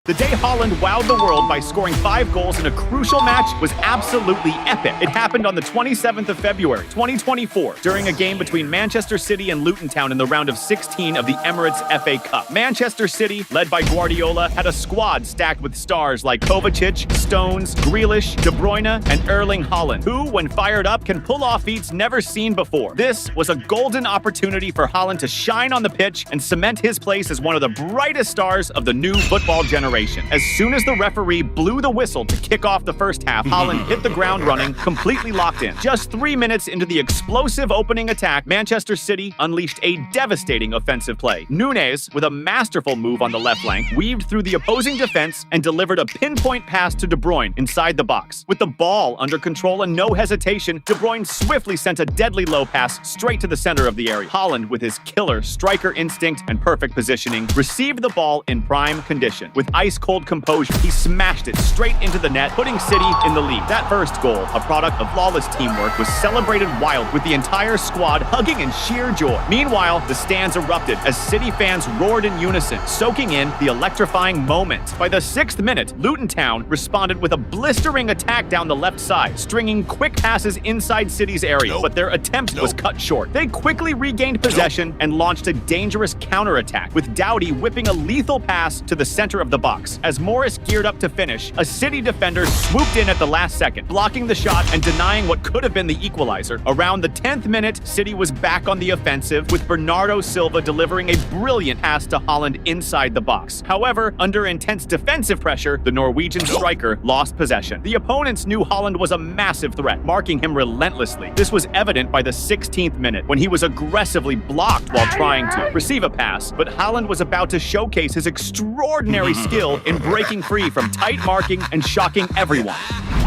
The day Haaland wowed the world by scoring 5 goals in a crucial match was absolutely epic. It happened on the 27th of February, 2024, during a game between Manchester City and Luton Town in the round of 16 of the Emirates FA Cup. Manchester City, led by Guardiola, had a squad stacked with stars like Kovacic, Stones, Grealish, De Bruyne, and Erling Haaland, who, when fired up, can pull off feats never seen before. This was a golden opportunity for Haaland to shine on the pitch and cement his place as one of the brightest stars of the new football generation. As soon as the referee blew the whistle to kick off the first half, Haaland hit the ground running, completely locked in. Just 3 minutes into the explosive opening attack, Manchester City unleashed a devastating offensive play. Nunez, with a masterful move on the left flank, weaved through the opposing defense and delivered a pinpoint pass to De Bruyne inside the box. With the ball under control and no hesitation, De Bruyne swiftly sent a deadly low pass straight to the center of the area. Haaland, with his killer striker instinct and perfect positioning, received the ball in prime condition. With ice-cold composure, he smashed it straight into the net, putting City in the lead. That first goal, a product of flawless teamwork, was celebrated wild, with the entire squad hugging in sheer joy. Meanwhile, the stands erupted as City fans roared in unison, soaking in the electrifying moment. By the 6th minute, Luton Town responded with a blistering attack down the left side, stringing quick passes inside City's area, but their attempt was cut short. They quickly regained possession and launched a dangerous counterattack, with Doughty whipping a lethal pass to the center of the box. As Morris geared up to finish, a City defender swooped in at the last second, blocking the shot and denying what could have been the equalizer. Around the 10th minute, City was back on the offensive, with Bernardo Silva delivering a brilliant pass to Haaland inside the box. However, under intense defensive pressure, the Norwegian striker lost possession. The opponents knew Haaland was a massive threat, marking him relentlessly. This was evident by the 16th minute, when he was aggressively blocked while trying to receive a pass, but Haaland was about to showcase his extraordinary skill in breaking free from tight marking and shocking everyone.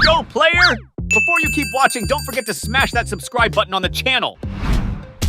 Go, player! Before you keep watching, don't forget to smash that subscribe button on the channel.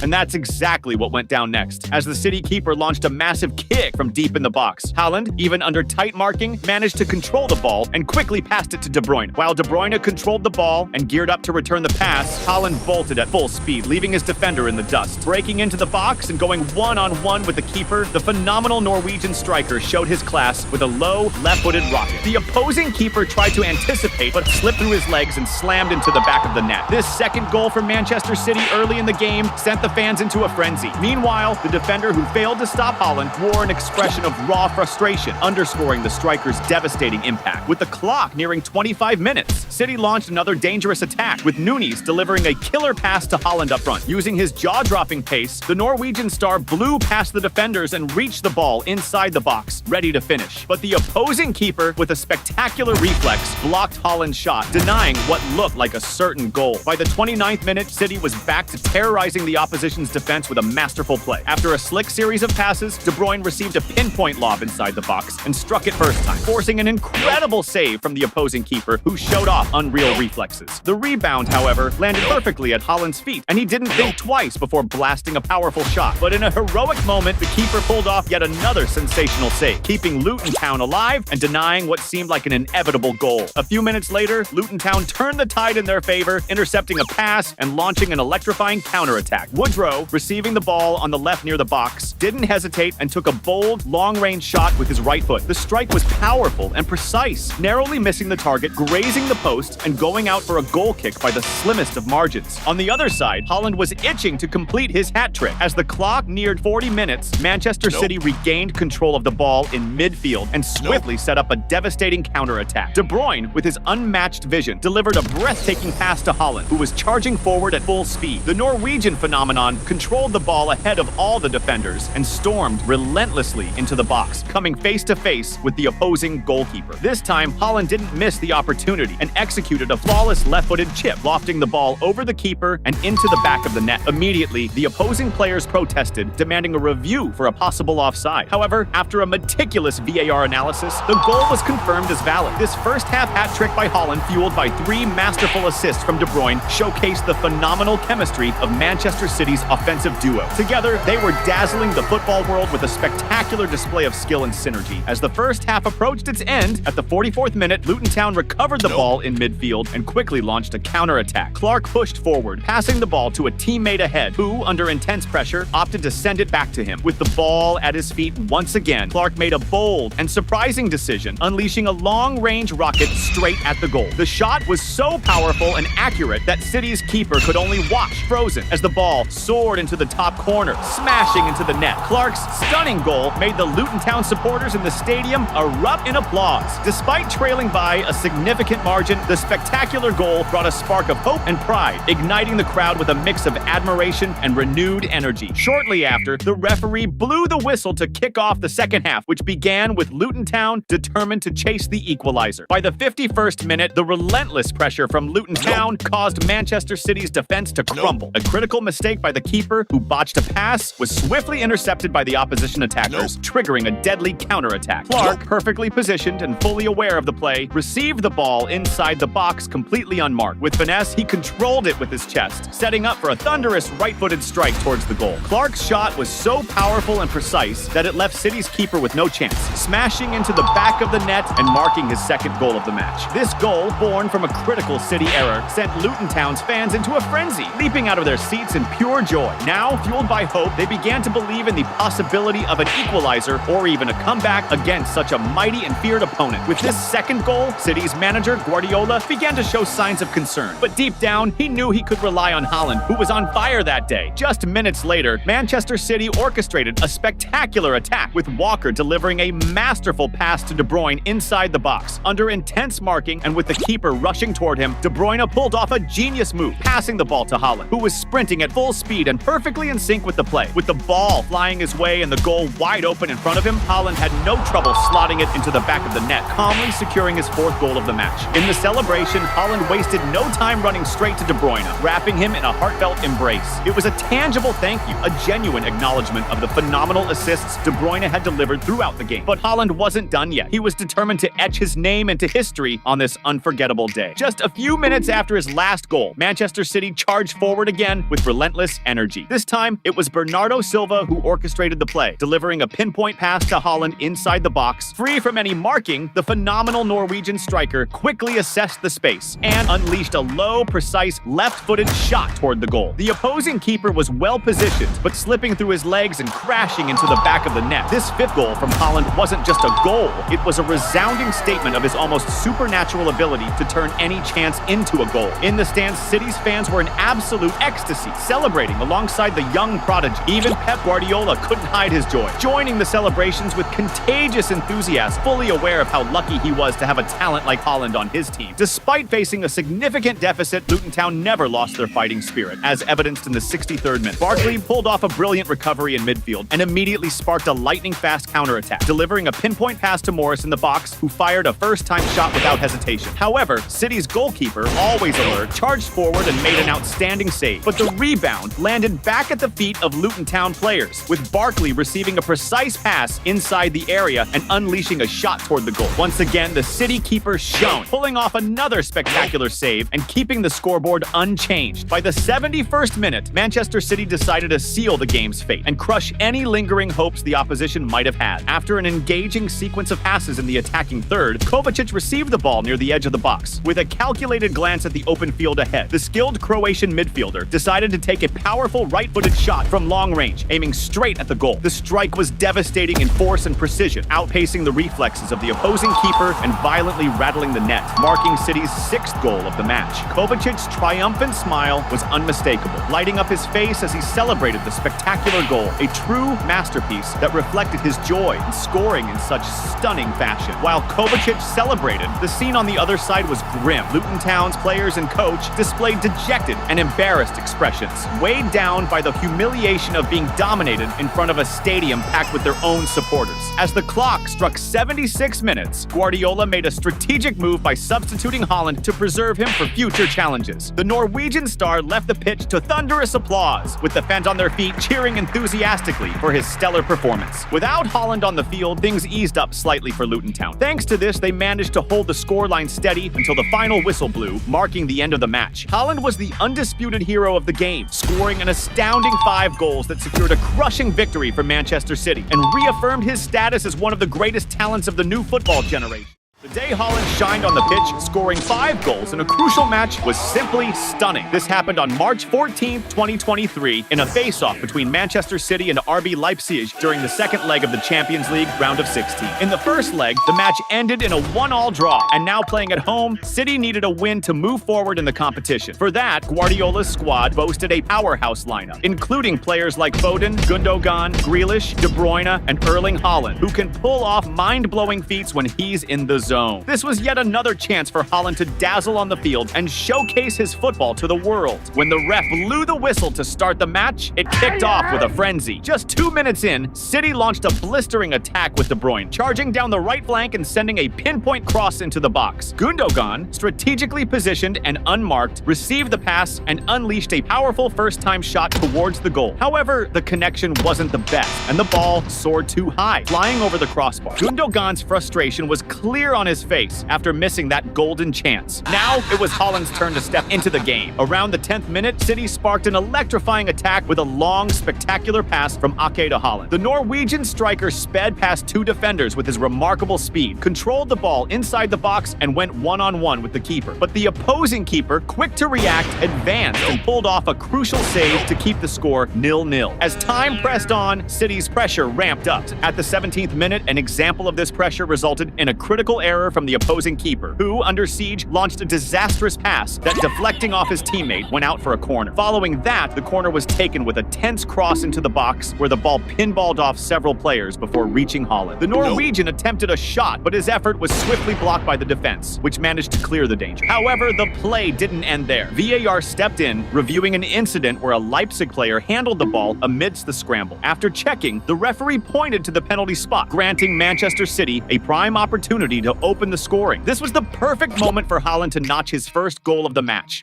And that's exactly what went down next, as the City keeper launched a massive kick from deep in the box. Haaland, even under tight marking, managed to control the ball and quickly passed it to De Bruyne. While De Bruyne controlled the ball and geared up to return the pass, Haaland bolted at full speed, leaving his defender in the dust. Breaking into the box and going one-on-one with the keeper, the phenomenal Norwegian striker showed his class with a low, left-footed rocket. The opposing keeper tried to anticipate, but slipped through his legs and slammed into the back of the net. This second goal for Manchester City early in the game sent the fans into a frenzy. Meanwhile, the defender who failed to stop Haaland wore an expression of raw frustration, underscoring the striker's devastating impact. With the clock nearing 25 minutes, City launched another dangerous attack, with Nunez delivering a killer pass to Haaland up front. Using his jaw-dropping pace, the Norwegian star blew past the defenders and reached the ball inside the box, ready to finish. But the opposing keeper, with a spectacular reflex, blocked Haaland's shot, denying what looked like a certain goal. By the 29th minute, City was back to terrorizing the opposition's defense with a masterful play. After a slick series of passes, De Bruyne received a pinpoint lob inside the box and struck it first time, forcing an incredible save from the opposing keeper, who showed off unreal reflexes. The rebound, however, landed perfectly at Haaland's feet, and he didn't think twice before blasting a powerful shot. But in a heroic moment, the keeper pulled off yet another sensational save, keeping Luton Town alive and denying what seemed like an inevitable goal. A few minutes later, Luton Town turned the tide in their favor, intercepting a pass and launching an electrifying counterattack. Woodrow, receiving the ball on the left near the box, didn't hesitate and took a bold, long-range shot with his right foot. The strike was powerful and precise, narrowly missing the target, grazing the post, and going out for a goal kick by the slimmest of margins. On the other side, Haaland was itching to complete his hat trick. As the clock neared 40 minutes, Manchester City regained control of the ball in midfield and swiftly set up a devastating counterattack. De Bruyne, with his unmatched vision, delivered a breathtaking pass to Haaland, who was charging forward at full speed. The Norwegian phenomenon controlled the ball ahead of all the defenders and stormed relentlessly into the box, coming face to face with the opposing goalkeeper. This time, Haaland didn't miss the opportunity and executed a flawless left-footed chip, lofting the ball over the keeper and into the back of the net. Immediately, the opposing players protested, demanding a review for a possible offside. However, after a meticulous VAR analysis, the goal was confirmed as valid. This first-half hat trick by Haaland, fueled by 3 masterful assists from De Bruyne, showcased the phenomenal chemistry of Manchester City City's offensive duo. Together, they were dazzling the football world with a spectacular display of skill and synergy. As the first half approached its end, at the 44th minute, Luton Town recovered the ball in midfield and quickly launched a counter-attack. Clark pushed forward, passing the ball to a teammate ahead, who, under intense pressure, opted to send it back to him. With the ball at his feet once again, Clark made a bold and surprising decision, unleashing a long-range rocket straight at the goal. The shot was so powerful and accurate that City's keeper could only watch frozen as the ball soared into the top corner, smashing into the net. Clark's stunning goal made the Luton Town supporters in the stadium erupt in applause. Despite trailing by a significant margin, the spectacular goal brought a spark of hope and pride, igniting the crowd with a mix of admiration and renewed energy. Shortly after, the referee blew the whistle to kick off the second half, which began with Luton Town determined to chase the equalizer. By the 51st minute, the relentless pressure from Luton Town caused Manchester City's defense to crumble. A critical mistake by the keeper, who botched a pass, was swiftly intercepted by the opposition attackers, triggering a deadly counterattack. Clark, perfectly positioned and fully aware of the play, received the ball inside the box completely unmarked. With finesse, he controlled it with his chest, setting up for a thunderous right-footed strike towards the goal. Clark's shot was so powerful and precise that it left City's keeper with no chance, smashing into the back of the net and marking his second goal of the match. This goal, born from a critical City error, sent Luton Town's fans into a frenzy, leaping out of their seats in pure joy. Now, fueled by hope, they began to believe in the possibility of an equalizer or even a comeback against such a mighty and feared opponent. With this second goal, City's manager, Guardiola, began to show signs of concern. But deep down, he knew he could rely on Haaland, who was on fire that day. Just minutes later, Manchester City orchestrated a spectacular attack, with Walker delivering a masterful pass to De Bruyne inside the box. Under intense marking and with the keeper rushing toward him, De Bruyne pulled off a genius move, passing the ball to Haaland, who was sprinting at full speed and perfectly in sync with the play. With the ball flying his way and the goal wide open in front of him, Haaland had no trouble slotting it into the back of the net, calmly securing his fourth goal of the match. In the celebration, Haaland wasted no time running straight to De Bruyne, wrapping him in a heartfelt embrace. It was a tangible thank you, a genuine acknowledgement of the phenomenal assists De Bruyne had delivered throughout the game. But Haaland wasn't done yet. He was determined to etch his name into history on this unforgettable day. Just a few minutes after his last goal, Manchester City charged forward again with relentless energy. This time, it was Bernardo Silva who orchestrated the play, delivering a pinpoint pass to Haaland inside the box. Free from any marking, the phenomenal Norwegian striker quickly assessed the space and unleashed a low, precise, left-footed shot toward the goal. The opposing keeper was well positioned, but slipping through his legs and crashing into the back of the net. This fifth goal from Haaland wasn't just a goal, it was a resounding statement of his almost supernatural ability to turn any chance into a goal. In the stands, City's fans were in absolute ecstasy, celebrating alongside the young prodigy. Even Pep Guardiola couldn't hide his joy, joining the celebrations with contagious enthusiasm, fully aware of how lucky he was to have a talent like Haaland on his team. Despite facing a significant deficit, Luton Town never lost their fighting spirit, as evidenced in the 63rd minute. Barkley pulled off a brilliant recovery in midfield and immediately sparked a lightning-fast counterattack, delivering a pinpoint pass to Morris in the box, who fired a first-time shot without hesitation. However, City's goalkeeper, always alert, charged forward and made an outstanding save. But the rebound landed back at the feet of Luton Town players, with Barkley receiving a precise pass inside the area and unleashing a shot toward the goal. Once again, the City keeper shone, pulling off another spectacular save and keeping the scoreboard unchanged. By the 71st minute, Manchester City decided to seal the game's fate and crush any lingering hopes the opposition might have had. After an engaging sequence of passes in the attacking third, Kovacic received the ball near the edge of the box. With a calculated glance at the open field ahead, the skilled Croatian midfielder decided to take a powerful right-footed shot from long range, aiming straight at the goal. The strike was devastating in force and precision, outpacing the reflexes of the opposing keeper and violently rattling the net, marking City's sixth goal of the match. Kovacic's triumphant smile was unmistakable, lighting up his face as he celebrated the spectacular goal, a true masterpiece that reflected his joy in scoring in such stunning fashion. While Kovacic celebrated, the scene on the other side was grim. Luton Town's players and coach displayed dejected and embarrassed expressions, weighed down by the humiliation of being dominated in front of a stadium packed with their own supporters. As the clock struck 76 minutes, Guardiola made a strategic move by substituting Haaland to preserve him for future challenges. The Norwegian star left the pitch to thunderous applause, with the fans on their feet cheering enthusiastically for his stellar performance. Without Haaland on the field, things eased up slightly for Luton Town. Thanks to this, they managed to hold the scoreline steady until the final whistle blew, marking the end of the match. Haaland was the undisputed hero of the game, scoring scoring an astounding 5 goals that secured a crushing victory for Manchester City and reaffirmed his status as one of the greatest talents of the new football generation. The day Haaland shined on the pitch, scoring 5 goals in a crucial match, was simply stunning. This happened on March 14, 2023, in a face-off between Manchester City and RB Leipzig during the second leg of the Champions League round of 16. In the first leg, the match ended in a 1-1 draw, and now playing at home, City needed a win to move forward in the competition. For that, Guardiola's squad boasted a powerhouse lineup, including players like Foden, Gundogan, Grealish, De Bruyne, and Erling Haaland, who can pull off mind-blowing feats when he's in the zone. This was yet another chance for Haaland to dazzle on the field and showcase his football to the world. When the ref blew the whistle to start the match, it kicked off with a frenzy. Just 2 minutes in, City launched a blistering attack with De Bruyne, charging down the right flank and sending a pinpoint cross into the box. Gundogan, strategically positioned and unmarked, received the pass and unleashed a powerful first-time shot towards the goal. However, the connection wasn't the best, and the ball soared too high, flying over the crossbar. Gundogan's frustration was clear on his face after missing that golden chance. Now, it was Haaland's turn to step into the game. Around the 10th minute, City sparked an electrifying attack with a long, spectacular pass from Ake to Haaland. The Norwegian striker sped past 2 defenders with his remarkable speed, controlled the ball inside the box, and went one-on-one with the keeper. But the opposing keeper, quick to react, advanced and pulled off a crucial save to keep the score 0-0. As time pressed on, City's pressure ramped up. At the 17th minute, an example of this pressure resulted in a critical error from the opposing keeper, who, under siege, launched a disastrous pass that, deflecting off his teammate, went out for a corner. Following that, the corner was taken with a tense cross into the box, where the ball pinballed off several players before reaching Haaland. The Norwegian attempted a shot, but his effort was swiftly blocked by the defense, which managed to clear the danger. However, the play didn't end there. VAR stepped in, reviewing an incident where a Leipzig player handled the ball amidst the scramble. After checking, the referee pointed to the penalty spot, granting Manchester City a prime opportunity to open the scoring. This was the perfect moment for Haaland to notch his first goal of the match.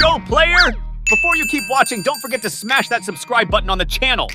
Go, player! Before you keep watching, don't forget to smash that subscribe button on the channel.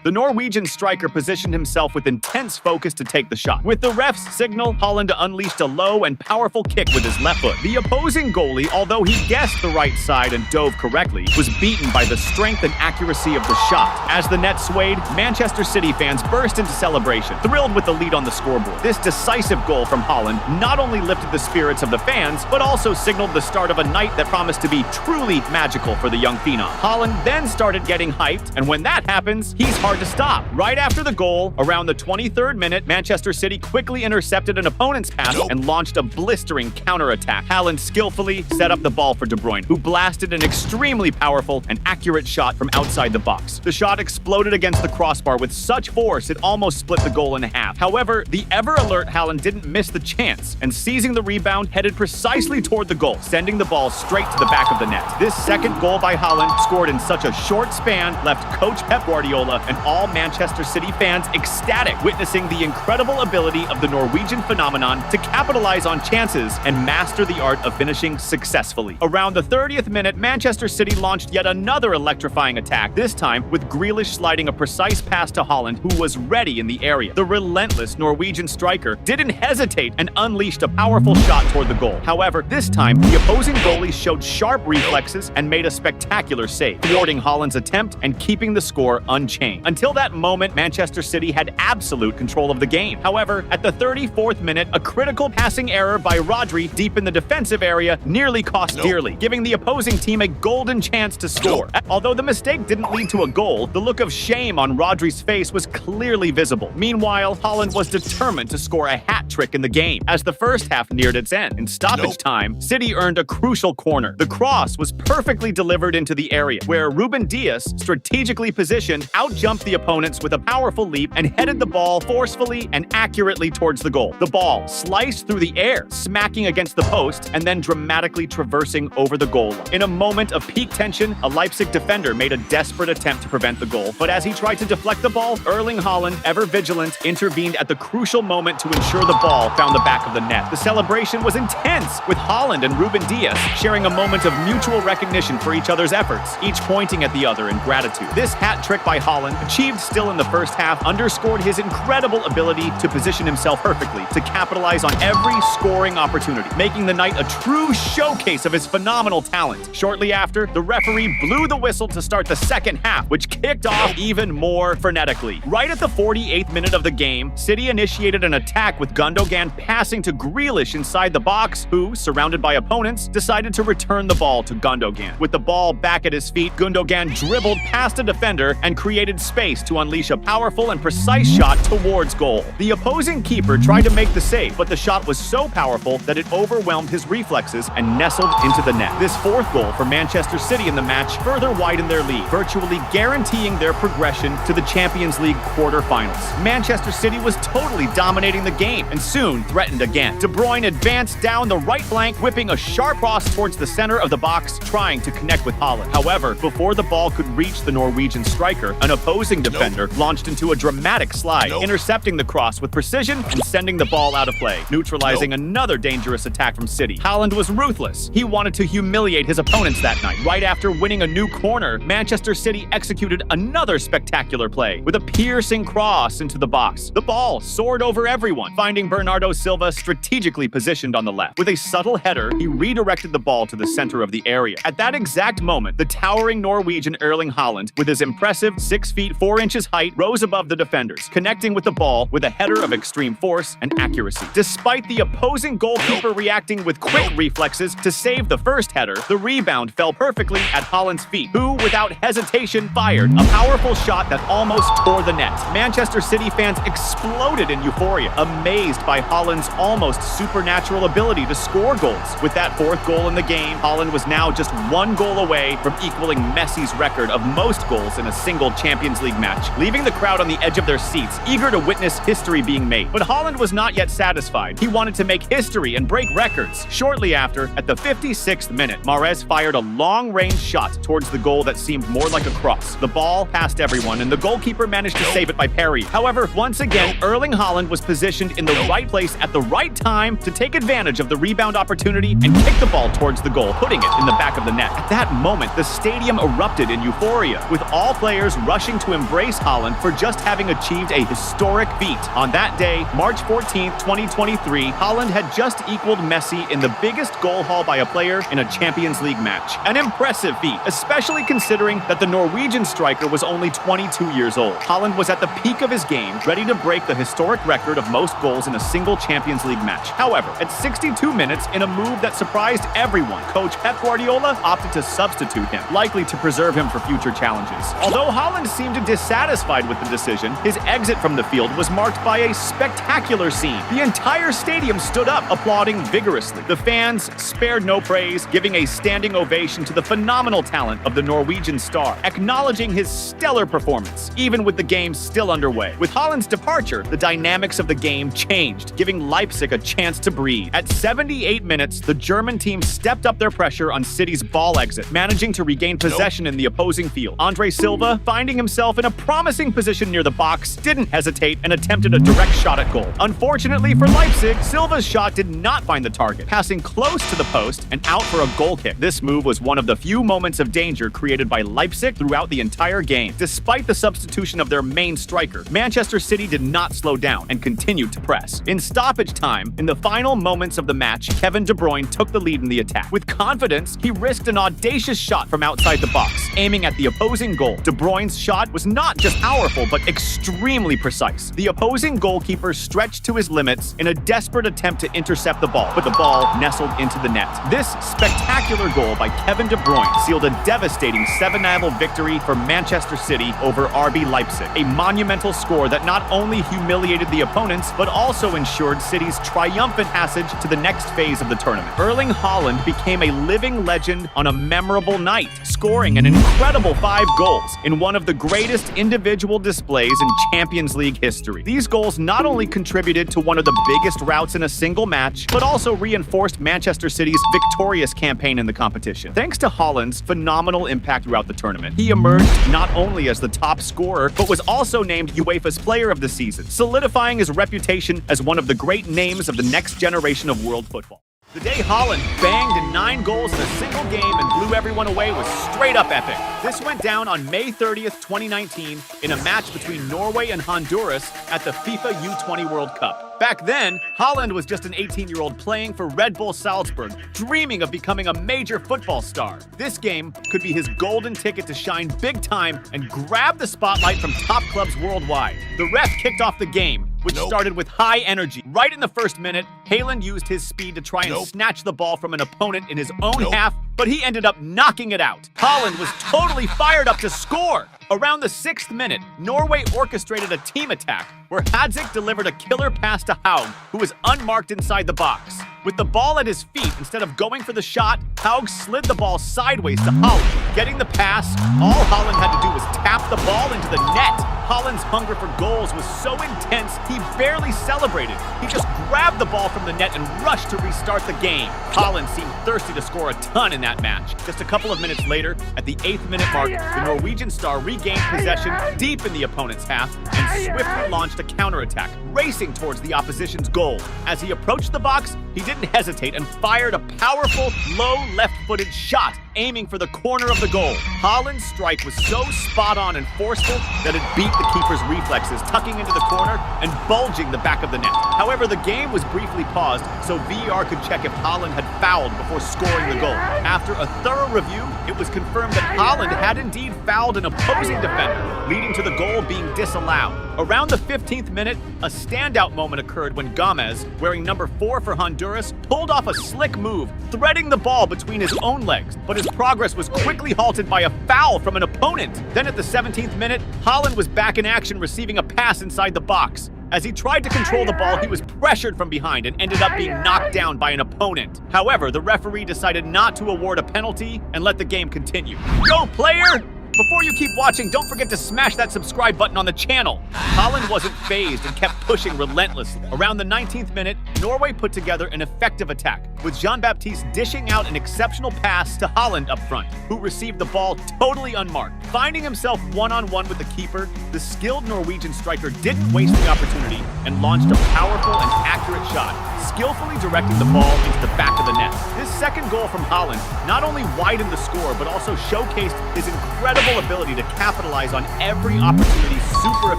The Norwegian striker positioned himself with intense focus to take the shot. With the ref's signal, Haaland unleashed a low and powerful kick with his left foot. The opposing goalie, although he guessed the right side and dove correctly, was beaten by the strength and accuracy of the shot. As the net swayed, Manchester City fans burst into celebration, thrilled with the lead on the scoreboard. This decisive goal from Haaland not only lifted the spirits of the fans, but also signaled the start of a night that promised to be truly magical for the young phenom. Haaland then started getting hyped, and when that happens, he's hard to stop. Right after the goal, around the 23rd minute, Manchester City quickly intercepted an opponent's pass and launched a blistering counterattack. Haaland skillfully set up the ball for De Bruyne, who blasted an extremely powerful and accurate shot from outside the box. The shot exploded against the crossbar with such force it almost split the goal in half. However, the ever-alert Haaland didn't miss the chance, and seizing the rebound, headed precisely toward the goal, sending the ball straight to the back of the net. This second goal by Haaland, scored in such a short span, left coach Pep Guardiola and all Manchester City fans ecstatic, witnessing the incredible ability of the Norwegian phenomenon to capitalize on chances and master the art of finishing successfully. Around the 30th minute, Manchester City launched yet another electrifying attack, this time with Grealish sliding a precise pass to Haaland, who was ready in the area. The relentless Norwegian striker didn't hesitate and unleashed a powerful shot toward the goal. However, this time, the opposing goalie showed sharp reflexes and made a spectacular save, thwarting Haaland's attempt and keeping the score unchanged. Until that moment, Manchester City had absolute control of the game. However, at the 34th minute, a critical passing error by Rodri deep in the defensive area nearly cost dearly, giving the opposing team a golden chance to score. Although the mistake didn't lead to a goal, the look of shame on Rodri's face was clearly visible. Meanwhile, Haaland was determined to score a hat trick in the game. As the first half neared its end, in stoppage time, City earned a crucial corner. The cross was perfectly delivered into the area, where Ruben Dias, strategically positioned, outjumped the opponents with a powerful leap and headed the ball forcefully and accurately towards the goal. The ball sliced through the air, smacking against the post and then dramatically traversing over the goal line. In a moment of peak tension, a Leipzig defender made a desperate attempt to prevent the goal, but as he tried to deflect the ball, Erling Haaland, ever vigilant, intervened at the crucial moment to ensure the ball found the back of the net. The celebration was intense, with Haaland and Ruben Dias sharing a moment of mutual recognition for each other's efforts, each pointing at the other in gratitude. This hat trick by Haaland achieved still in the first half, underscored his incredible ability to position himself perfectly to capitalize on every scoring opportunity, making the night a true showcase of his phenomenal talent. Shortly after, the referee blew the whistle to start the second half, which kicked off even more frenetically. Right at the 48th minute of the game, City initiated an attack with Gundogan passing to Grealish inside the box, who, surrounded by opponents, decided to return the ball to Gundogan. With the ball back at his feet, Gundogan dribbled past a defender and created space to unleash a powerful and precise shot towards goal. The opposing keeper tried to make the save, but the shot was so powerful that it overwhelmed his reflexes and nestled into the net. This fourth goal for Manchester City in the match further widened their lead, virtually guaranteeing their progression to the Champions League quarter-finals. Manchester City was totally dominating the game and soon threatened again. De Bruyne advanced down the right flank, whipping a sharp cross towards the center of the box, trying to connect with Haaland. However, before the ball could reach the Norwegian striker, an opposing defender launched into a dramatic slide, intercepting the cross with precision and sending the ball out of play, neutralizing another dangerous attack from City. Haaland was ruthless. He wanted to humiliate his opponents that night. Right after winning a new corner, Manchester City executed another spectacular play with a piercing cross into the box. The ball soared over everyone, finding Bernardo Silva strategically positioned on the left. With a subtle header, he redirected the ball to the center of the area. At that exact moment, the towering Norwegian Erling Haaland, with his impressive 6 feet 4 inches height, rose above the defenders, connecting with the ball with a header of extreme force and accuracy. Despite the opposing goalkeeper reacting with quick reflexes to save the first header, the rebound fell perfectly at Haaland's feet, who, without hesitation, fired a powerful shot that almost tore the net. Manchester City fans exploded in euphoria, amazed by Haaland's almost supernatural ability to score goals. With that fourth goal in the game, Haaland was now just 1 goal away from equaling Messi's record of most goals in a single Champions League match, leaving the crowd on the edge of their seats, eager to witness history being made. But Haaland was not yet satisfied. He wanted to make history and break records. Shortly after, at the 56th minute, Mahrez fired a long-range shot towards the goal that seemed more like a cross. The ball passed everyone, and the goalkeeper managed to save it by parry. However, once again, Erling Haaland was positioned in the right place at the right time to take advantage of the rebound opportunity and kick the ball towards the goal, putting it in the back of the net. At that moment, the stadium erupted in euphoria, with all players rushing to embrace Haaland for just having achieved a historic feat. On that day, March 14th, 2023, Haaland had just equaled Messi in the biggest goal haul by a player in a Champions League match. An impressive feat, especially considering that the Norwegian striker was only 22 years old. Haaland was at the peak of his game, ready to break the historic record of most goals in a single Champions League match. However, at 62 minutes, in a move that surprised everyone, coach Pep Guardiola opted to substitute him, likely to preserve him for future challenges. Although Haaland seemed dissatisfied with the decision, his exit from the field was marked by a spectacular scene. The entire stadium stood up, applauding vigorously. The fans spared no praise, giving a standing ovation to the phenomenal talent of the Norwegian star, acknowledging his stellar performance, even with the game still underway. With Haaland's departure, the dynamics of the game changed, giving Leipzig a chance to breathe. At 78 minutes, the German team stepped up their pressure on City's ball exit, managing to regain possession in the opposing field. Andre Silva, finding himself in a promising position near the box, didn't hesitate and attempted a direct shot at goal. Unfortunately for Leipzig, Silva's shot did not find the target, passing close to the post and out for a goal kick. This move was one of the few moments of danger created by Leipzig throughout the entire game. Despite the substitution of their main striker, Manchester City did not slow down and continued to press. In stoppage time, in the final moments of the match, Kevin De Bruyne took the lead in the attack. With confidence, he risked an audacious shot from outside the box, aiming at the opposing goal. De Bruyne's shot was not just powerful, but extremely precise. The opposing goalkeeper stretched to his limits in a desperate attempt to intercept the ball, but the ball nestled into the net. This spectacular goal by Kevin De Bruyne sealed a devastating 7-0 victory for Manchester City over RB Leipzig, a monumental score that not only humiliated the opponents, but also ensured City's triumphant passage to the next phase of the tournament. Erling Haaland became a living legend on a memorable night, scoring an incredible 5 goals in one of the greatest individual displays in Champions League history. These goals not only contributed to one of the biggest routs in a single match, but also reinforced Manchester City's victorious campaign in the competition. Thanks to Haaland's phenomenal impact throughout the tournament, he emerged not only as the top scorer, but was also named UEFA's Player of the Season, solidifying his reputation as one of the great names of the next generation of world football. The day Haaland banged in 9 goals in a single game and blew everyone away was straight up epic. This went down on May 30th, 2019 in a match between Norway and Honduras at the FIFA U20 World Cup. Back then, Haaland was just an 18-year-old playing for Red Bull Salzburg, dreaming of becoming a major football star. This game could be his golden ticket to shine big time and grab the spotlight from top clubs worldwide. The ref kicked off the game, which started with high energy. Right in the first minute, Haaland used his speed to try and snatch the ball from an opponent in his own half, but he ended up knocking it out. Haaland was totally fired up to score. Around the 6th minute, Norway orchestrated a team attack where Hadzik delivered a killer pass to Haug, who was unmarked inside the box. With the ball at his feet, instead of going for the shot, Haug slid the ball sideways to Haaland. Getting the pass, all Haaland had to do was tap the ball into the net. Haaland's hunger for goals was so intense, he barely celebrated. He just grabbed the ball from the net and rushed to restart the game. Haaland seemed thirsty to score a ton in that match. Just a couple of minutes later, at the 8th minute mark, the Norwegian star regained possession deep in the opponent's half and swiftly launched a counterattack, racing towards the opposition's goal. As he approached the box, he didn't hesitate and fired a powerful, low left-footed shot, aiming for the corner of the goal. Haaland's strike was so spot-on and forceful that it beat the keeper's reflexes, tucking into the corner and bulging the back of the net. However, the game was briefly paused so VAR could check if Haaland had fouled before scoring the goal. After a thorough review, it was confirmed that Haaland had indeed fouled an opposing defender, leading to the goal being disallowed. Around the 15th minute, a standout moment occurred when Gomez, wearing number 4 for Honduras, pulled off a slick move, threading the ball between his own legs, but his progress was quickly halted by a foul from an opponent. Then at the 17th minute, Haaland was back in action, receiving a pass inside the box. As he tried to control the ball, he was pressured from behind and ended up being knocked down by an opponent. However, the referee decided not to award a penalty and let the game continue. Go, player! Before you keep watching, don't forget to smash that subscribe button on the channel. Haaland wasn't fazed and kept pushing relentlessly. Around the 19th minute, Norway put together an effective attack, with Jean-Baptiste dishing out an exceptional pass to Haaland up front, who received the ball totally unmarked. Finding himself one-on-one with the keeper, the skilled Norwegian striker didn't waste the opportunity and launched a powerful and accurate shot, skillfully directing the ball into the back of the net. This second goal from Haaland not only widened the score, but also showcased his incredible ability to capitalize on every opportunity super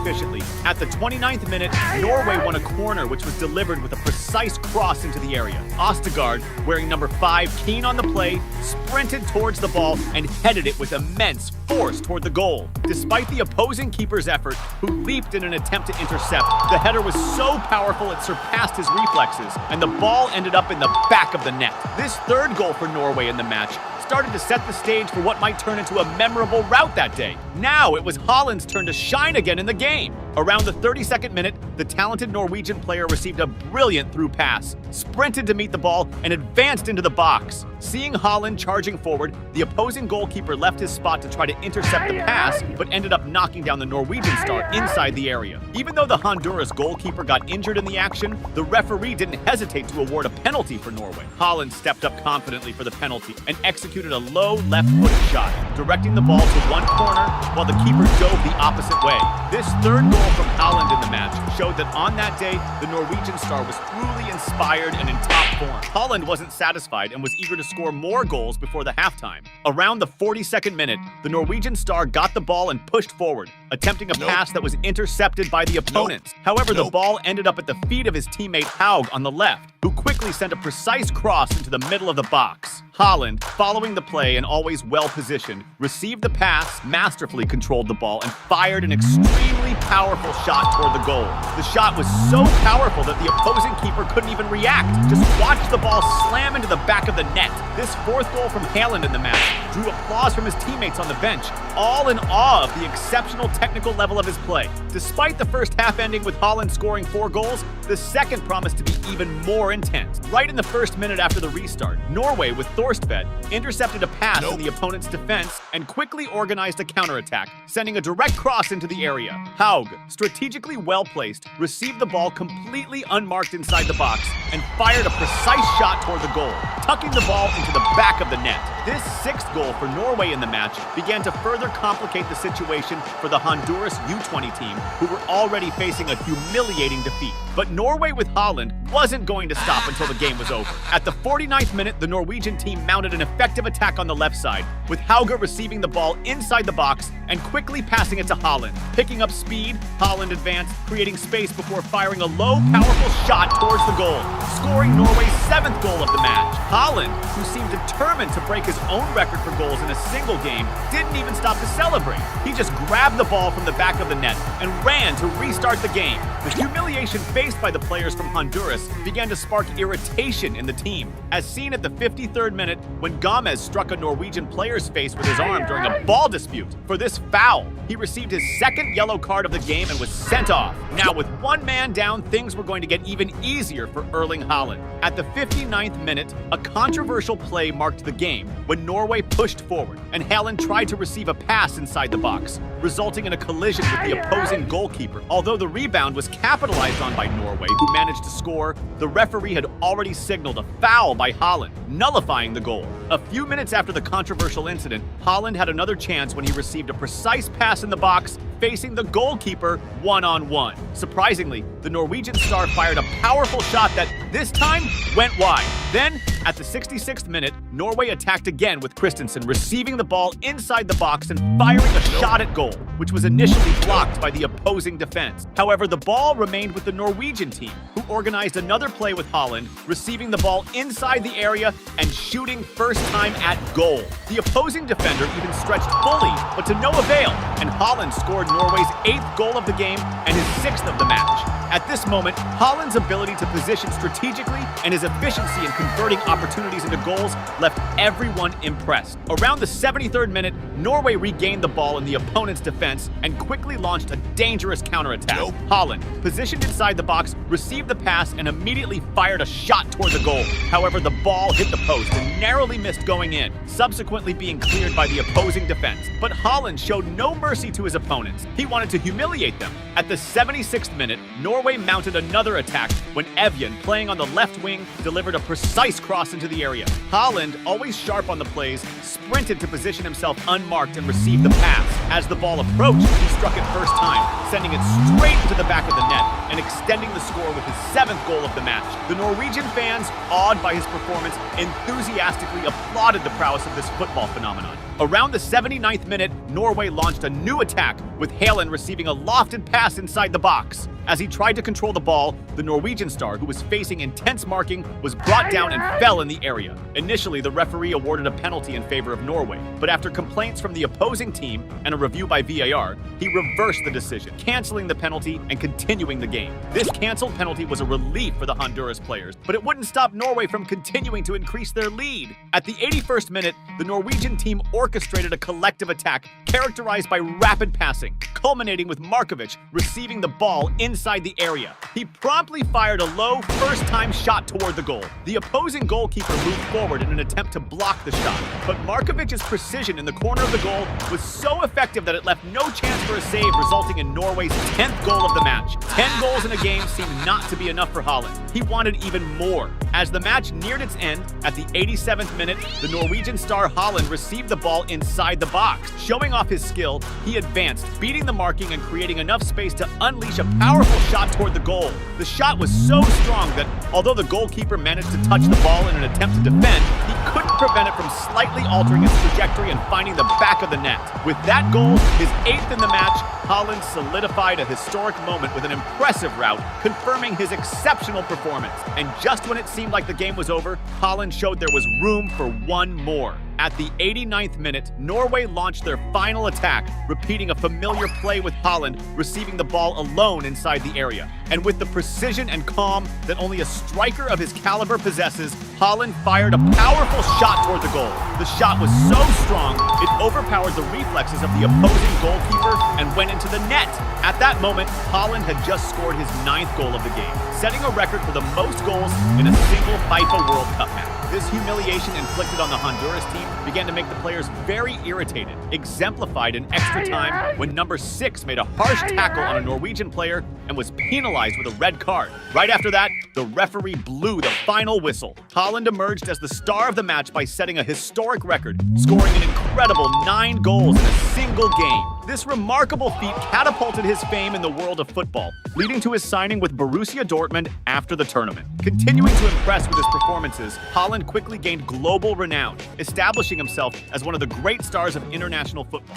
efficiently. At the 29th minute, Norway won a corner which was delivered with a precise cross into the area. Ostegard, wearing number 5, keen on the play, sprinted towards the ball and headed it with immense force toward the goal. Despite the opposing keeper's effort, who leaped in an attempt to intercept, the header was so powerful it surpassed his reflexes, and the ball ended up in the back of the net. This third goal for Norway in the match started to set the stage for what might turn into a memorable rout that day. Now it was Haaland's turn to shine again in the game. Around the 32nd minute, the talented Norwegian player received a brilliant through pass, sprinted to meet the ball, and advanced into the box. Seeing Haaland charging forward, the opposing goalkeeper left his spot to try to intercept the pass, but ended up knocking down the Norwegian star inside the area. Even though the Honduras goalkeeper got injured in the action, the referee didn't hesitate to award a penalty for Norway. Haaland stepped up confidently for the penalty and executed a low left-footed shot, directing the ball to one corner while the keeper dove the opposite way. This third goal from Haaland in the match showed that on that day, the Norwegian star was truly inspired and in top form. Haaland wasn't satisfied and was eager to score more goals before the halftime. Around the 42nd minute, the Norwegian star got the ball and pushed forward, attempting a pass that was intercepted by the opponents. However, the ball ended up at the feet of his teammate Haug on the left, who quickly sent a precise cross into the middle of the box. Haaland, following the play and always well-positioned, received the pass, masterfully controlled the ball, and fired an extremely powerful shot toward the goal. The shot was so powerful that the opposing keeper couldn't even react. Just watch the ball slam into the back of the net. This fourth goal from Haaland in the match drew applause from his teammates on the bench, all in awe of the exceptional technical level of his play. Despite the first half ending with Haaland scoring 4 goals, the second promised to be even more intense. Right in the first minute after the restart, Norway, with Thorstvedt, intercepted a pass in the opponent's defense and quickly organized a counterattack, sending a direct cross into the area. Haug, strategically well-placed, received the ball completely unmarked inside the box and fired a precise shot toward the goal, tucking the ball into the back of the net. This 6th goal for Norway in the match began to further complicate the situation for the Honduras U20 team, who were already facing a humiliating defeat. But Norway with Haaland wasn't going to stop until the game was over. At the 49th minute, the Norwegian team mounted an effective attack on the left side, with Hauge receiving the ball inside the box and quickly passing it to Haaland. Picking up speed, Haaland advanced, creating space before firing a low, powerful shot towards the goal, scoring Norway's 7th goal of the match. Haaland, who seemed determined to break his own record for goals in a single game, didn't even stop to celebrate. He just grabbed the ball from the back of the net and ran to restart the game. The humiliation faced by the players from Honduras began to spark irritation in the team, as seen at the 53rd minute when Gomez struck a Norwegian player's face with his arm during a ball dispute. For this foul, he received his 2nd yellow card of the game and was sent off. Now, with one man down, things were going to get even easier for Erling Haaland. At the 59th minute, a controversial play marked the game when Norway pushed forward and Haaland tried to receive a pass inside the box, resulting in a collision with the opposing goalkeeper. Although the rebound was capitalized on by Norway, who managed to score, the referee had already signaled a foul by Haaland, nullifying the goal. A few minutes after the controversial incident, Haaland had another chance when he received a precise pass in the box, facing the goalkeeper one-on-one. Surprisingly, the Norwegian star fired a powerful shot that, this time, went wide. Then, at the 66th minute, Norway attacked again with Christensen receiving the ball inside the box and firing a shot at goal, which was initially blocked by the opposing defense. However, the ball remained with the Norwegian team, who organized another play with Haaland, receiving the ball inside the area and shooting first time at goal. The opposing defender even stretched fully, but to no avail, and Haaland scored Norway's 8th goal of the game and his 6th of the match. At this moment, Haaland's ability to position strategically and his efficiency in converting opportunities into goals left everyone impressed. Around the 73rd minute, Norway regained the ball in the opponent's defense and quickly launched a dangerous counterattack. Haaland, positioned inside the box, received the pass and immediately fired a shot toward the goal. However, the ball hit the post and narrowly missed going in, subsequently being cleared by the opposing defense. But Haaland showed no mercy to his opponents. He wanted to humiliate them. At the 76th minute, Norway mounted another attack when Evjen, playing on the left wing, delivered a precise cross into the area. Haaland, always sharp on the plays, sprinted to position himself unmarked and received the pass. As the ball approached, he struck it first time, sending it straight into the back of the net and extending the score with his 7th goal of the match. The Norwegian fans, awed by his performance, enthusiastically applauded the prowess of this football phenomenon. Around the 79th minute, Norway launched a new attack, with Haaland receiving a lofted pass inside the box. As he tried to control the ball, the Norwegian star, who was facing intense marking, was brought down and fell in the area. Initially, the referee awarded a penalty in favor of Norway, but after complaints from the opposing team and a review by VAR, he reversed the decision, canceling the penalty and continuing the game. This canceled penalty was a relief for the Honduras players, but it wouldn't stop Norway from continuing to increase their lead. At the 81st minute, the Norwegian team orchestrated a collective attack characterized by rapid passing, culminating with Markovic receiving the ball inside the area. He promptly fired a low, first-time shot toward the goal. The opposing goalkeeper moved forward in an attempt to block the shot, but Markovic's precision in the corner of the goal was so effective that it left no chance for a save, resulting in Norway's 10th goal of the match. 10 goals in a game seemed not to be enough for Haaland. He wanted even more. As the match neared its end, at the 87th minute, the Norwegian star Haaland received the ball inside the box. Showing off his skill, he advanced, beating the marking and creating enough space to unleash a powerful shot toward the goal. The shot was so strong that, although the goalkeeper managed to touch the ball in an attempt to defend, he couldn't prevent it from slightly altering its trajectory and finding the back of the net. With that goal, his 8th in the match, Haaland solidified a historic moment with an impressive rout, confirming his exceptional performance. And just when it seemed like the game was over, Haaland showed there was room for one more. At the 89th minute, Norway launched their final attack, repeating a familiar play with Haaland receiving the ball alone inside the area. And with the precision and calm that only a striker of his caliber possesses, Haaland fired a powerful shot toward the goal. The shot was so strong, it overpowered the reflexes of the opposing goalkeeper and went into the net. At that moment, Haaland had just scored his 9th goal of the game, setting a record for the most goals in a single FIFA World Cup match. This humiliation inflicted on the Honduras team began to make the players very irritated, exemplified in extra time when number 6 made a harsh tackle on a Norwegian player and was penalized with a red card. Right after that, the referee blew the final whistle. Haaland emerged as the star of the match by setting a historic record, scoring an incredible incredible 9 goals in a single game. This remarkable feat catapulted his fame in the world of football, leading to his signing with Borussia Dortmund after the tournament. Continuing to impress with his performances, Haaland quickly gained global renown, establishing himself as one of the great stars of international football.